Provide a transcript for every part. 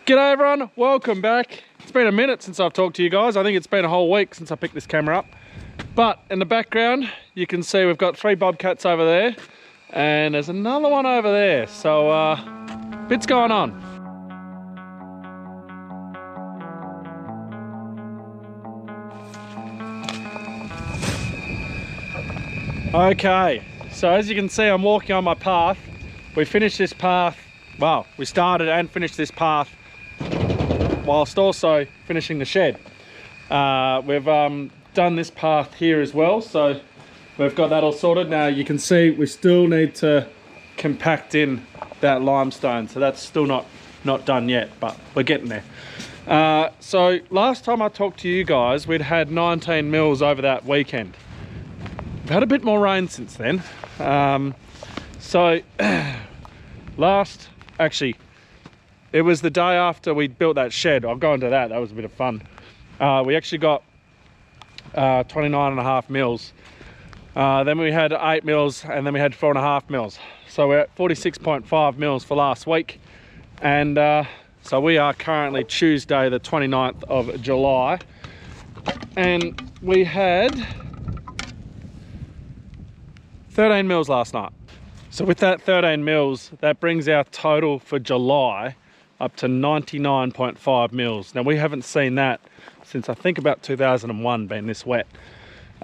G'day everyone, welcome back. It's been a minute since I've talked to you guys. I think it's been a whole week since I picked this camera up. But in the background, you can see we've got 3 bobcats over there and there's another one over there. So, bits going on. Okay, so as you can see, I'm walking on my path. We finished this path, well, we started and finished this path whilst also finishing the shed. We've done this path here as well, so we've got that all sorted. Now you can see we still need to compact in that limestone, so that's still not done yet, but we're getting there. So last time I talked to you guys, we'd had 19 mils over that weekend. We've had a bit more rain since then. So it was the day after we built that shed. I'll go into that, that was a bit of fun. We actually got 29.5 mils. Then we had 8 mils and then we had 4.5 mils. So we're at 46.5 mils for last week. And so we are currently Tuesday, the 29th of July. And we had 13 mils last night. So with that 13 mils, that brings our total for July up to 99.5 mils. Now we haven't seen that since I think about 2001 being this wet.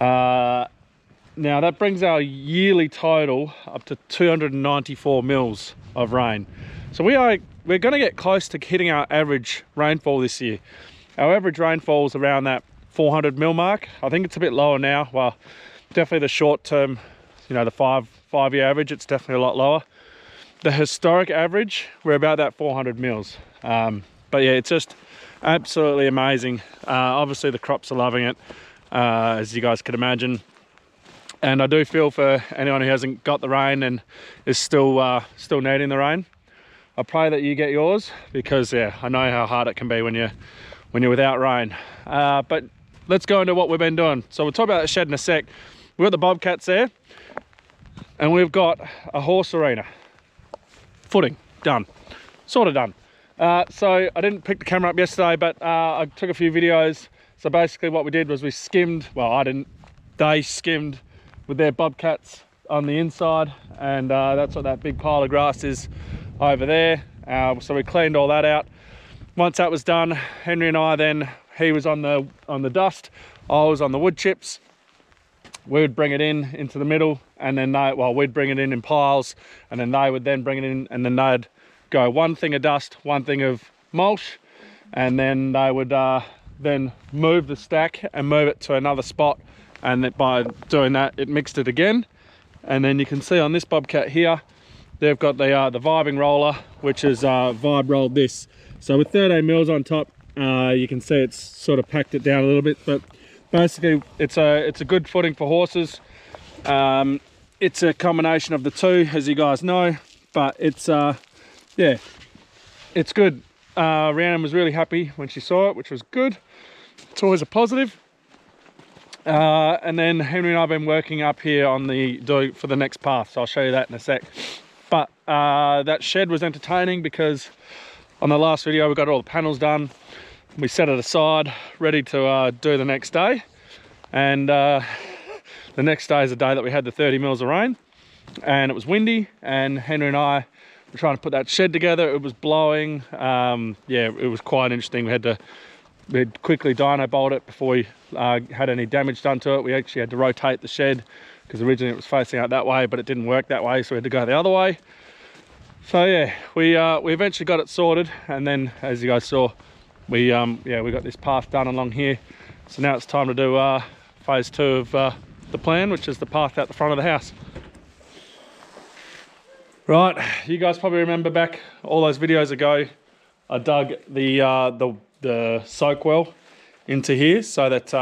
Now that brings our yearly total up to 294 mils of rain. So we're going to get close to hitting our average rainfall this year. Our average rainfall is around that 400 mil mark. I think it's a bit lower now. Well, definitely the short term, you know, the five-year average, it's definitely a lot lower. The historic average, we're about that 400 mils. But yeah, it's just absolutely amazing. Obviously the crops are loving it, as you guys could imagine. And I do feel for anyone who hasn't got the rain and is still needing the rain. I pray that you get yours, because yeah, I know how hard it can be when you're without rain. But let's go into what we've been doing. So we'll talk about that shed in a sec. We've got the bobcats there, and we've got a horse arena. Footing, done. Sort of done. So I didn't pick the camera up yesterday, but I took a few videos. So basically what we did was we skimmed, well I didn't, they skimmed with their bobcats on the inside, and that's what that big pile of grass is over there. So we cleaned all that out. Once that was done, Henry and I then, he was on the dust, I was on the wood chips. We would bring it into the middle, and then we'd bring it in piles, and then they would then bring it in, and then they'd go one thing of dust, one thing of mulch, and then they would then move the stack and move it to another spot, and that by doing that it mixed it again. And then you can see on this bobcat here, they've got the vibing roller, which is vibe rolled this. So with 13 mils on top, you can see it's sort of packed it down a little bit, but basically it's a good footing for horses. It's a combination of the two, as you guys know, but it's yeah, it's good. Rhiannon was really happy when she saw it, which was good. It's always a positive. And then Henry and I have been working up here on for the next path, so I'll show you that in a sec. But that shed was entertaining because on the last video we got all the panels done. We set it aside, ready to do the next day. And the next day is the day that we had the 30 mils of rain, and it was windy, and Henry and I were trying to put that shed together. It was blowing. Yeah, it was quite interesting. We'd quickly dyno bolt it before we had any damage done to it. We actually had to rotate the shed because originally it was facing out that way, but it didn't work that way, so we had to go the other way. So yeah, we eventually got it sorted, and then as you guys saw, we got this path done along here. So now it's time to do phase 2 of the plan, which is the path out the front of the house. Right, you guys probably remember back all those videos ago, I dug the soak well into here so that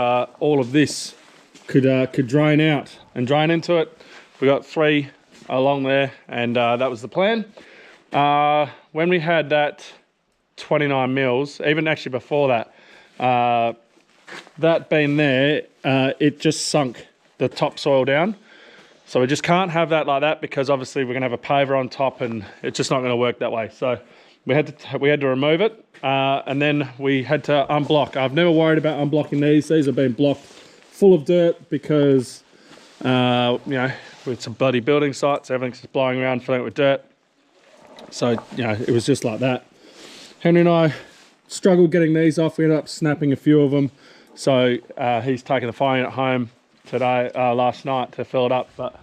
all of this could drain out and drain into it. We got 3 along there, and that was the plan. When we had that 29 mils, even actually before that, that being there, it just sunk the topsoil down. So we just can't have that like that, because obviously we're going to have a paver on top and it's just not going to work that way. So we had to remove it, and then we had to unblock. I've never worried about unblocking these. These have been blocked full of dirt because you know, it's a bloody building site, so everything's just blowing around, filling it with dirt. So you know, it was just like that. Henry and I struggled getting these off. We ended up snapping a few of them. So he's taken the fire unit home today, last night, to fill it up. But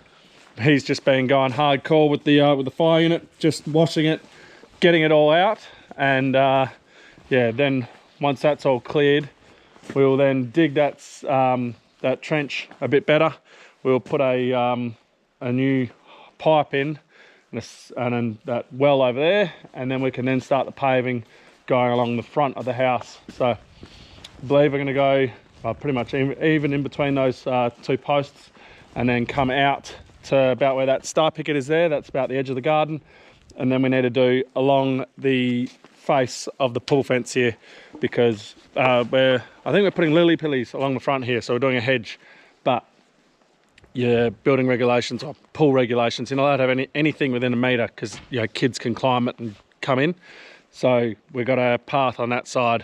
he's just been going hardcore with the fire unit, just washing it, getting it all out, and yeah, then once that's all cleared, we will then dig that that trench a bit better. We'll put a new pipe in and then that well over there, and then we can then start the paving going along the front of the house. So I believe we're going to go pretty much even in between those two posts, and then come out to about where that star picket is there. That's about the edge of the garden. And then we need to do along the face of the pool fence here, because I think we're putting lily pillies along the front here, so we're doing a hedge. But yeah, building regulations or pool regulations, you're not allowed to have anything within a metre, because you know, kids can climb it and come in. So we've got a path on that side,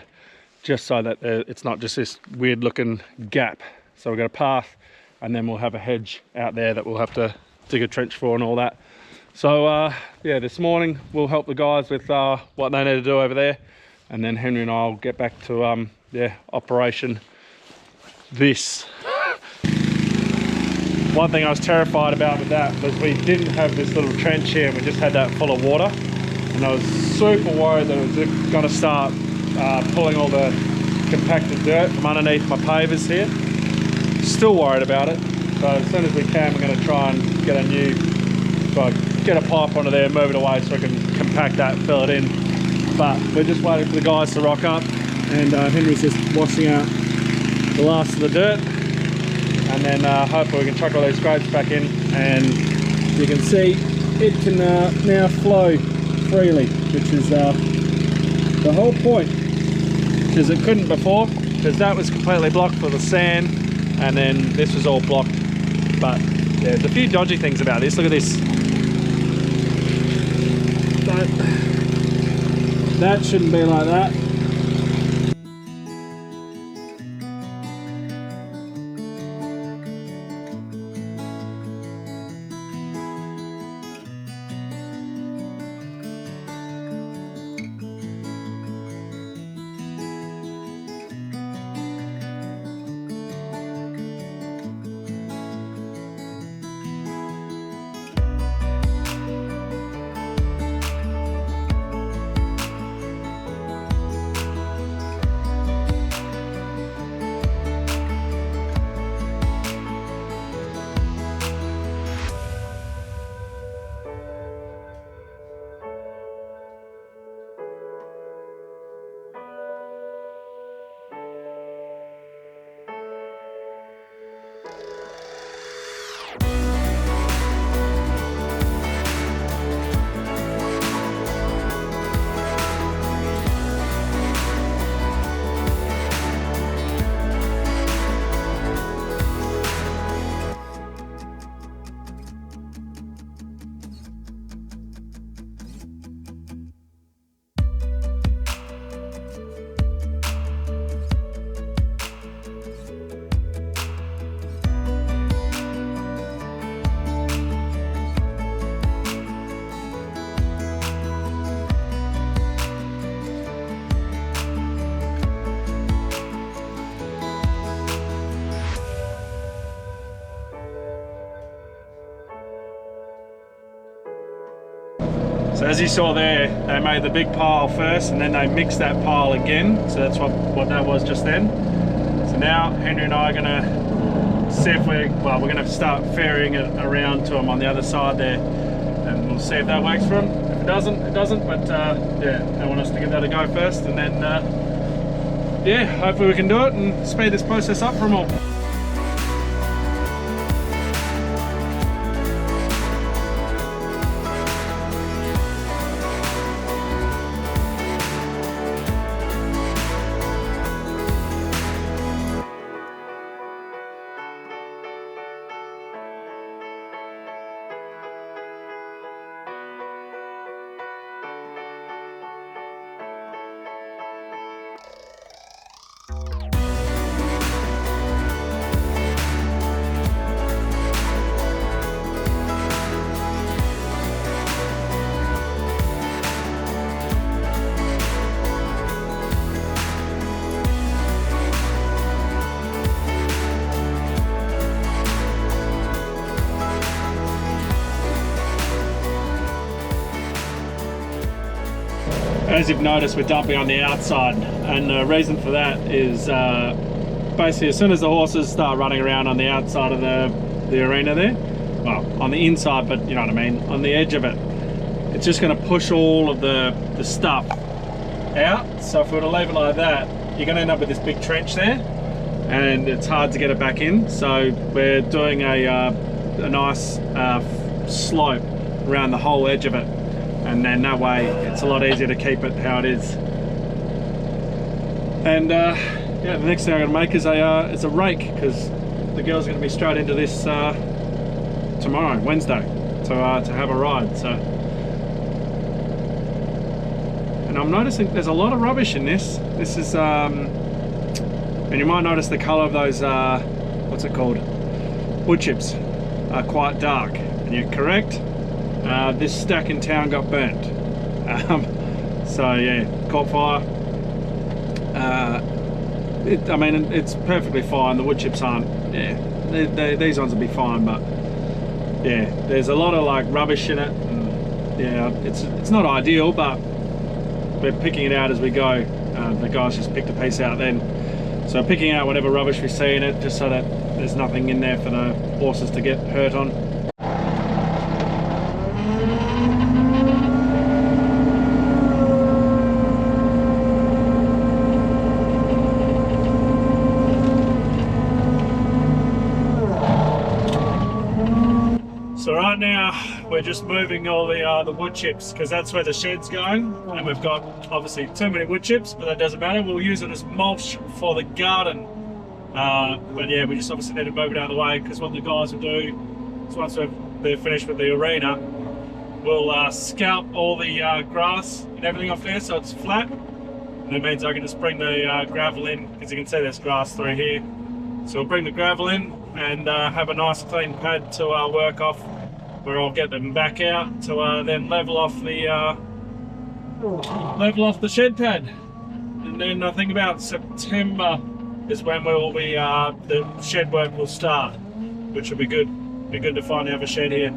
just so that it's not just this weird looking gap. So we've got a path, and then we'll have a hedge out there that we'll have to dig a trench for and all that. So yeah, this morning we'll help the guys with what they need to do over there, and then Henry and I will get back to yeah, operation this. One thing I was terrified about with that was we didn't have this little trench here, and we just had that full of water, and I was super worried that it was going to start pulling all the compacted dirt from underneath my pavers here. Still worried about it, so as soon as we can, we're going to try and get a new, get a pipe onto there, move it away so we can compact that, fill it in. But we're just waiting for the guys to rock up, and Henry's just washing out the last of the dirt, and then hopefully we can chuck all these scrapes back in, and you can see it can now flow freely, which is the whole point, because it couldn't before, because that was completely blocked for the sand, and then this was all blocked. But yeah, there's a few dodgy things about this. Look at this. That shouldn't be like that. So as you saw there, they made the big pile first, and then they mixed that pile again. So that's what that was just then. So now Henry and I are gonna see if we're gonna start ferrying it around to them on the other side there, and we'll see if that works for them. If it doesn't, it doesn't. But yeah, they want us to give that a go first, and then yeah, hopefully we can do it and speed this process up for them all. as you've noticed, we're dumping on the outside, and the reason for that is basically as soon as the horses start running around on the outside of the arena there, well, on the inside, but you know what I mean, on the edge of it, it's just going to push all of the stuff out. So if we were to leave it like that, you're going to end up with this big trench there, and it's hard to get it back in. So we're doing a nice slope around the whole edge of it, and then that way it's a lot easier to keep it how it is. And yeah, the next thing I'm going to make is a rake, because the girls are going to be straight into this tomorrow, Wednesday, to have a ride. So, and I'm noticing there's a lot of rubbish in this. This is and you might notice the colour of those what's it called, wood chips, are quite dark. And you're correct, this stack in town got burnt. So yeah, caught fire. I mean, it's perfectly fine. The wood chips aren't, yeah, these ones will be fine, but yeah, there's a lot of like rubbish in it, and yeah, it's not ideal, but we're picking it out as we go. The guys just picked a piece out then, so picking out whatever rubbish we see in it, just so that there's nothing in there for the horses to get hurt on. So right now we're just moving all the wood chips, because that's where the shed's going, and we've got obviously too many wood chips, but that doesn't matter. We'll use it as mulch for the garden. But yeah, we just obviously need to move it out of the way, because what the guys will do is once they're finished with the arena, we'll scalp all the grass and everything off there so it's flat, and that means I can just bring the gravel in, because you can see there's grass through here. So we'll bring the gravel in and have a nice clean pad to work off, where I'll get them back out to then level off the shed pad. And then I think about September is when we'll be the shed work will start, which will be good. Be good to finally have a shed here.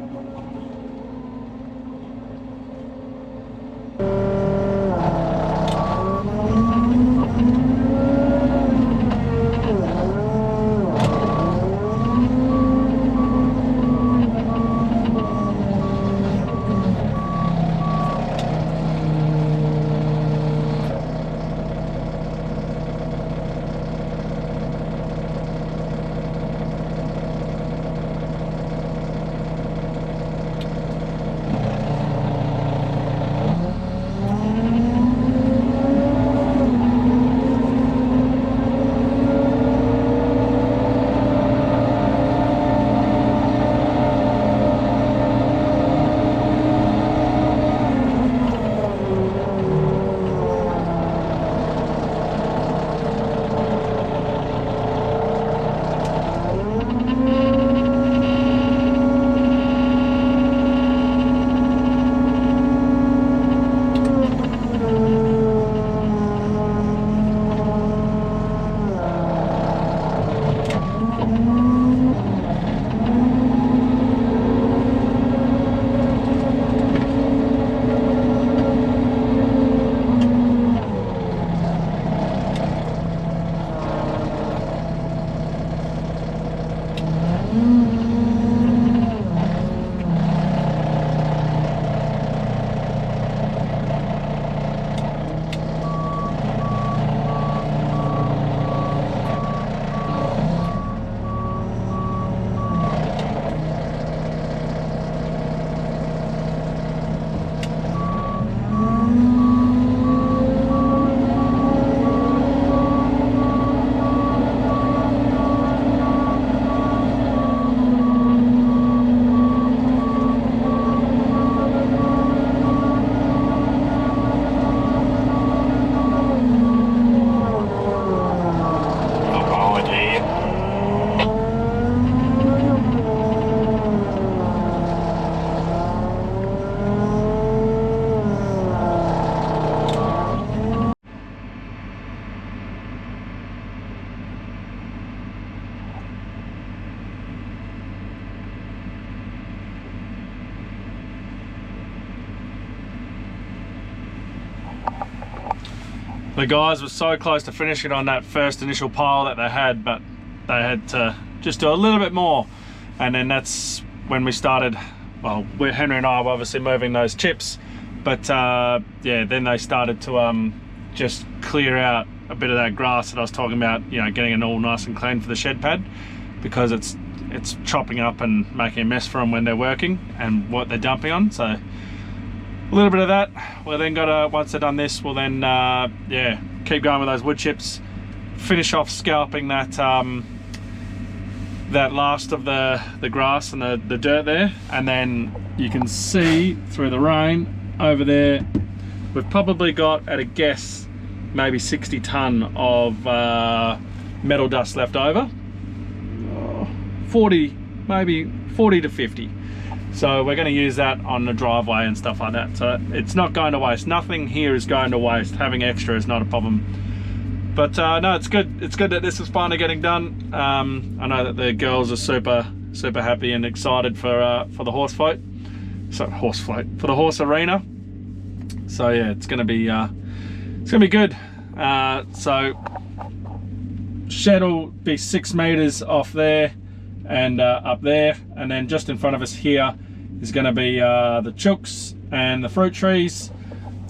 The guys were so close to finishing on that first initial pile that they had, but they had to just do a little bit more. And then that's when we started, well, Henry and I were obviously moving those chips, but yeah, then they started to just clear out a bit of that grass that I was talking about, you know, getting it all nice and clean for the shed pad, because it's chopping up and making a mess for them when they're working and what they're dumping on. So a little bit of that. We're then got once they're done this, we'll then yeah, keep going with those wood chips, finish off scalping that that last of the grass and the dirt there. And then you can see through the rain over there, we've probably got, at a guess, maybe 60 ton of metal dust left over. 40, maybe 40 to 50. So we're going to use that on the driveway and stuff like that. So it's not going to waste. Nothing here is going to waste. Having extra is not a problem. But no, it's good. It's good that this is finally getting done. I know that the girls are super happy and excited for the horse float. So for the horse arena. So yeah, it's going to be good. So shed will be 6 meters off there and up there, and then just in front of us here is going to be the chooks and the fruit trees,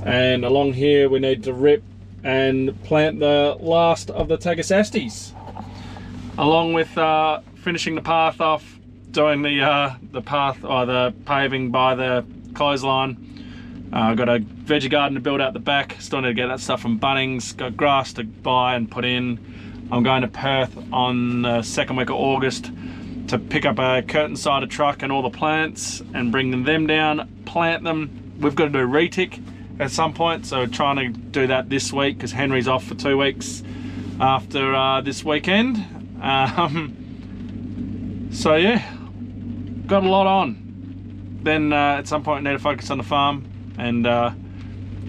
and along here we need to rip and plant the last of the Tagasastes, along with finishing the path off, doing the path or the paving by the clothesline. I've got a veggie garden to build out the back, still need to get that stuff from Bunnings, got grass to buy and put in. I'm going to Perth on the 2nd week of August to pick up a curtain-sided truck and all the plants and bring them down, plant them. We've got to do retic at some point, so we're trying to do that this week because Henry's off for 2 weeks after this weekend. So yeah, got a lot on. Then at some point I need to focus on the farm, and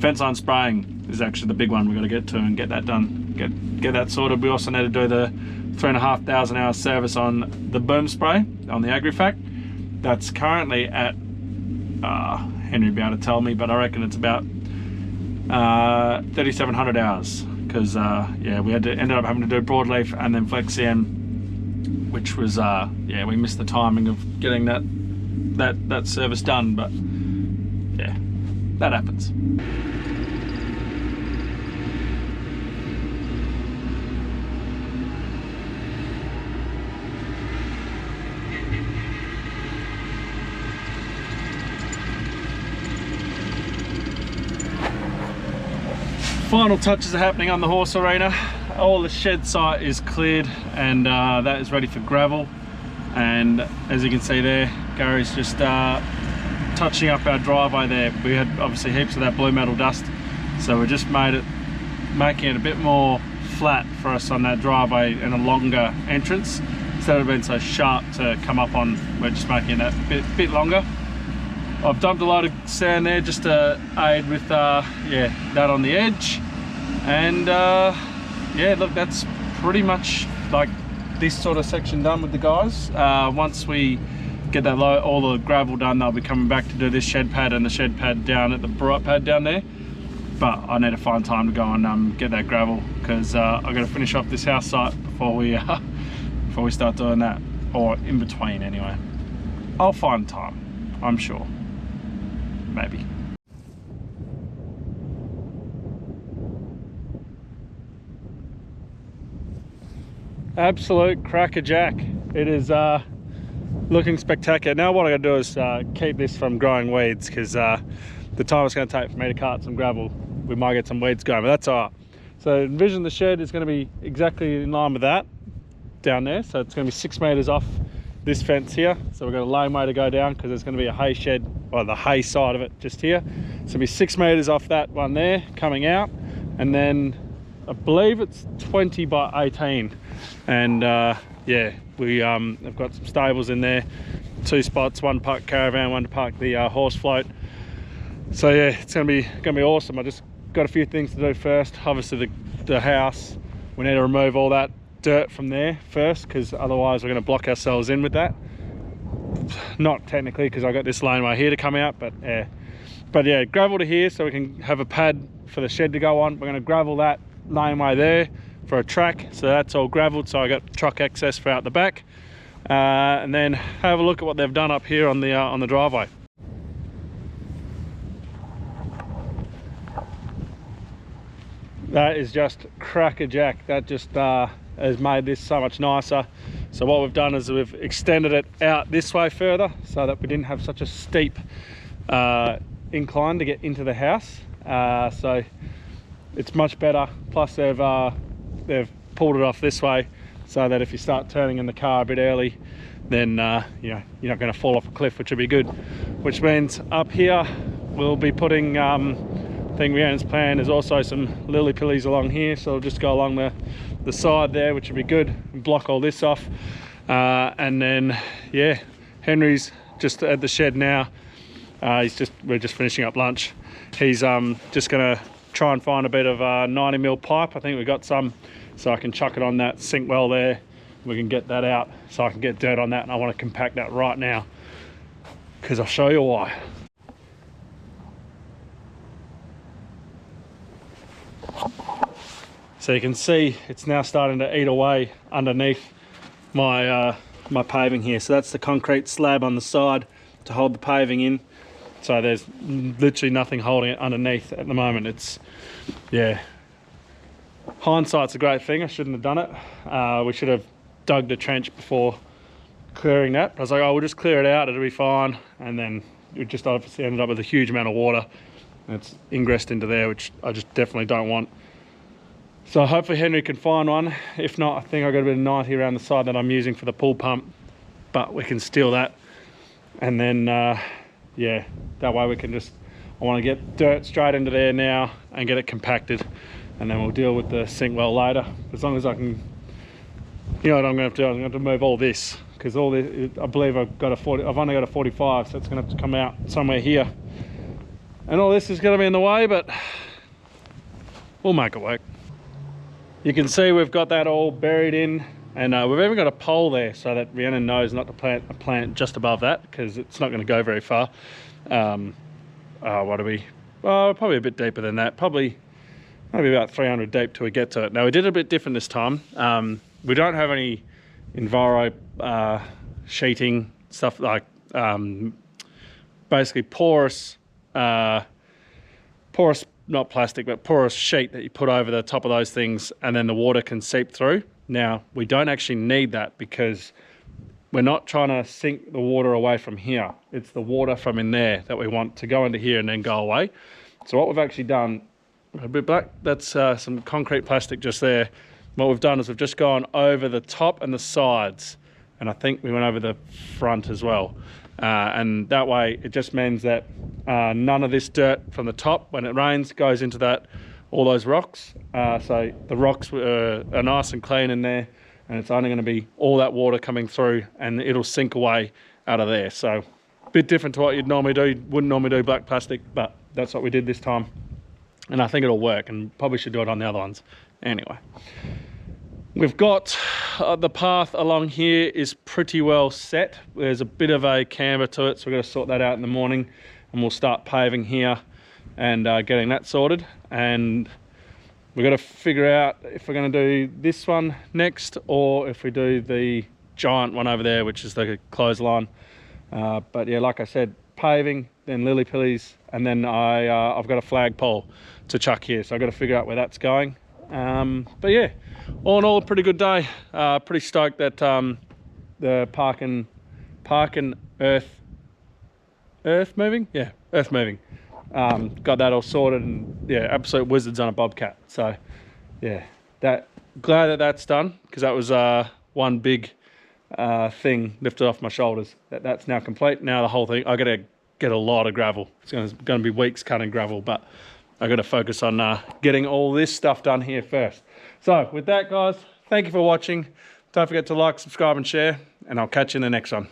fence line spraying is actually the big one we've got to get to and get that done, get that sorted. We also need to do the 3,500 hour service on the boom spray on the Agrifact. That's currently at Henry will be able to tell me, but I reckon it's about 3,700 hours, because yeah, we ended up having to do broadleaf and then flex CM, which was yeah, we missed the timing of getting that service done, but yeah, that happens. Final touches are happening on the horse arena. All the shed site is cleared, and that is ready for gravel. And as you can see there, Gary's just touching up our driveway there. We had obviously heaps of that blue metal dust, so we just making it a bit more flat for us on that driveway and a longer entrance. Instead of being so sharp to come up on, we're just making that bit longer. I've dumped a lot of sand there just to aid with yeah, that on the edge. And yeah, look, that's pretty much like this sort of section done with the guys. Once we get that all the gravel done, they'll be coming back to do this shed pad and the shed pad down at the bright pad down there. But I need to find time to go and get that gravel, because I've got to finish off this house site before we start doing that, or in between anyway. I'll find time, I'm sure. Maybe. Absolute crackerjack. It is looking spectacular. Now what I gotta do is keep this from growing weeds, because the time it's going to take for me to cart some gravel, we might get some weeds going, but that's all right. So envision the shed is going to be exactly in line with that down there. So it's going to be 6 meters off this fence here. So we've got a lane way to go down, because there's going to be a hay shed, or the hay side of it just here. So it'll be 6 meters off that one there coming out, and then I believe it's 20 by 18. And yeah, we have got some stables in there, 2 spots, one to park caravan, one to park the horse float. So yeah, it's gonna be awesome. I just got a few things to do first. Obviously the house, we need to remove all that dirt from there first, because otherwise we're going to block ourselves in with that. Not technically, because I got this laneway here to come out, but yeah, gravel to here so we can have a pad for the shed to go on. We're going to gravel that laneway there for a track, so that's all gravelled, so I got truck access for out the back. And then have a look at what they've done up here on the driveway. That is just crackerjack. That just has made this so much nicer. So what we've done is we've extended it out this way further so that we didn't have such a steep incline to get into the house. So it's much better. Plus they've pulled it off this way so that if you start turning in the car a bit early, then you know, you're not going to fall off a cliff, which would be good. Which means up here we'll be putting I think Rhiannon's plan is also some lily pillies along here, so I'll just go along the side there, which would be good, and block all this off. And then yeah, Henry's just at the shed now. We're just finishing up lunch. He's just gonna try and find a bit of 90mm pipe. I think we got some, so I can chuck it on that sink well there. We can get that out so I can get dirt on that, and I want to compact that right now because I'll show you why. So you can see it's now starting to eat away underneath my my paving here. So that's the concrete slab on the side to hold the paving in. So there's literally nothing holding it underneath at the moment. It's, yeah, hindsight's a great thing. I shouldn't have done it. We should have dug the trench before clearing that. I was like, oh, we'll just clear it out, it'll be fine. And then it just obviously ended up with a huge amount of water. And it's ingressed into there, which I just definitely don't want. So hopefully Henry can find one. If not, I think I've got a bit of 90 around the side that I'm using for the pool pump, but we can steal that. And then, yeah, that way we can just, I want to get dirt straight into there now and get it compacted. And then we'll deal with the sink well later. As long as I can, you know what I'm going to have to do? I'm going to have to move all this, because all this, I believe I've only got a 45, so it's going to have to come out somewhere here. And all this is going to be in the way, but we'll make it work. You can see we've got that all buried in, and we've even got a pole there so that Rhiannon knows not to plant a plant just above that, because it's not going to go very far. What are we? Oh, probably a bit deeper than that. Probably maybe about 300 deep till we get to it. Now we did it a bit different this time. We don't have any Enviro sheeting stuff, like basically porous, not plastic, but porous sheet that you put over the top of those things, and then the water can seep through. Now, we don't actually need that because we're not trying to sink the water away from here. It's the water from in there that we want to go into here and then go away. So what we've actually done, a bit black, that's some concrete plastic just there. What we've done is we've just gone over the top and the sides, and I think we went over the front as well. And that way it just means that none of this dirt from the top, when it rains, goes into all those rocks. So the rocks are nice and clean in there, and it's only going to be all that water coming through, and it'll sink away out of there. So a bit different to what you'd normally do. Wouldn't normally do black plastic, but that's what we did this time, and I think it'll work, and probably should do it on the other ones. Anyway, we've got the path along here is pretty well set. There's a bit of a camber to it, so we're going to sort that out in the morning, and we'll start paving here and getting that sorted. And we've got to figure out if we're going to do this one next, or if we do the giant one over there, which is the clothesline. But yeah, like I said, paving, then lily pillies, and then I've got a flagpole to chuck here, so I've got to figure out where that's going. But yeah, all in all, a pretty good day. Pretty stoked that the park and earth moving, yeah, earth moving, got that all sorted, and yeah, absolute wizards on a bobcat. So yeah, glad that that's done, because that was one big thing lifted off my shoulders. That's now complete. Now the whole thing, I gotta get a lot of gravel. It's gonna be weeks cutting gravel, but I gotta focus on getting all this stuff done here first. So with that, guys, thank you for watching. Don't forget to like, subscribe and share, and I'll catch you in the next one.